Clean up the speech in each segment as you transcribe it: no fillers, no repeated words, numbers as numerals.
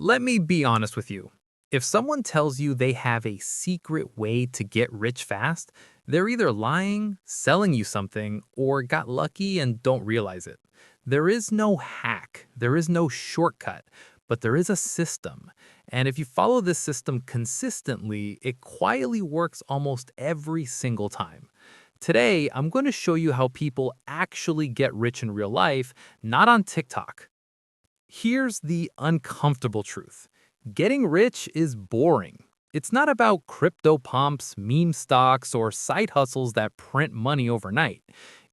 Let me be honest with you. If someone tells you they have a secret way to get rich fast, they're either lying, selling you something, or got lucky and don't realize it. There is no hack, there is no shortcut, but there is a system. And if you follow this system consistently, it quietly works almost every single time. Today, I'm going to show you how people actually get rich in real life, not on TikTok. Here's the uncomfortable truth. Getting rich is boring. It's not about crypto pumps, meme stocks, or side hustles that print money overnight.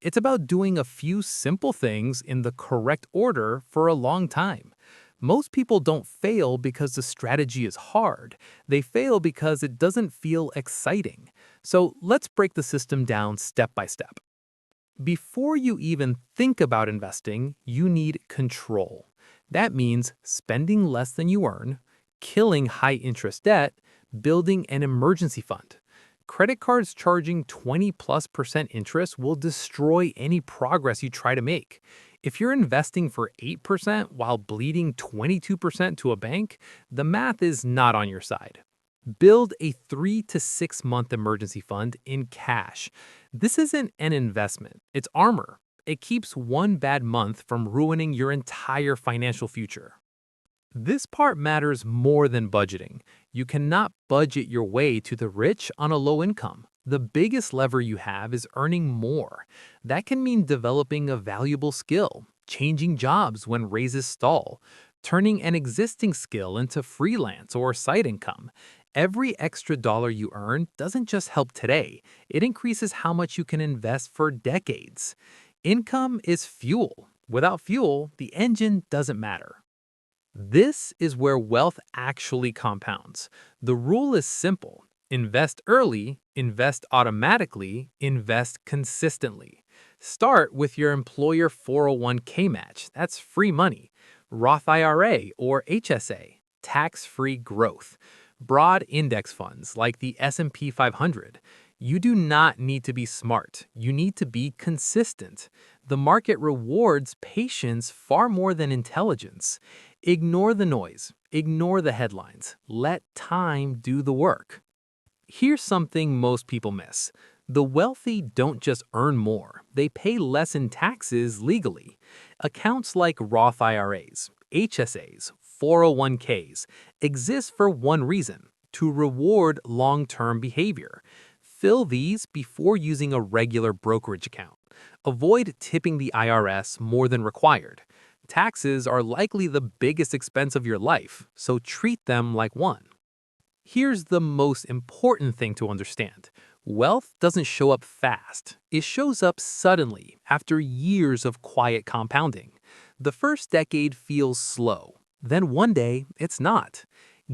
It's about doing a few simple things in the correct order for a long time. Most people don't fail because the strategy is hard. They fail because it doesn't feel exciting. So let's break the system down step by step. Before you even think about investing, you need control. That means spending less than you earn, killing high-interest debt, building an emergency fund. Credit cards charging 20+% interest will destroy any progress you try to make. If you're investing for 8% while bleeding 22% to a bank, the math is not on your side. Build a 3 to 6 month emergency fund in cash. This isn't an investment, it's armor. It keeps one bad month from ruining your entire financial future. This part matters more than budgeting. You cannot budget your way to the rich on a low income. The biggest lever you have is earning more. That can mean developing a valuable skill, changing jobs when raises stall, turning an existing skill into freelance or side income. Every extra dollar you earn doesn't just help today, it increases how much you can invest for decades. Income is fuel. Without fuel, the engine doesn't matter. This is where wealth actually compounds. The rule is simple. Invest early, invest automatically, invest consistently. Start with your employer 401k match. That's free money. Roth IRA or HSA, tax-free growth. Broad index funds like the S&P 500. You do not need to be smart. You need to be consistent. The market rewards patience far more than intelligence. Ignore the noise. Ignore the headlines. Let time do the work. Here's something most people miss. The wealthy don't just earn more. They pay less in taxes legally. Accounts like Roth IRAs, HSAs, 401ks exist for one reason: to reward long-term behavior. Fill these before using a regular brokerage account. Avoid tipping the IRS more than required. Taxes are likely the biggest expense of your life, so treat them like one. Here's the most important thing to understand. Wealth doesn't show up fast. It shows up suddenly after years of quiet compounding. The first decade feels slow. Then one day, it's not.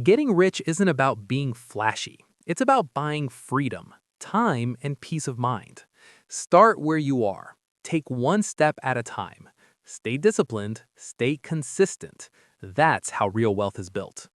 Getting rich isn't about being flashy. It's about buying freedom, time, and peace of mind. Start where you are. Take one step at a time. Stay disciplined, stay consistent. That's how real wealth is built.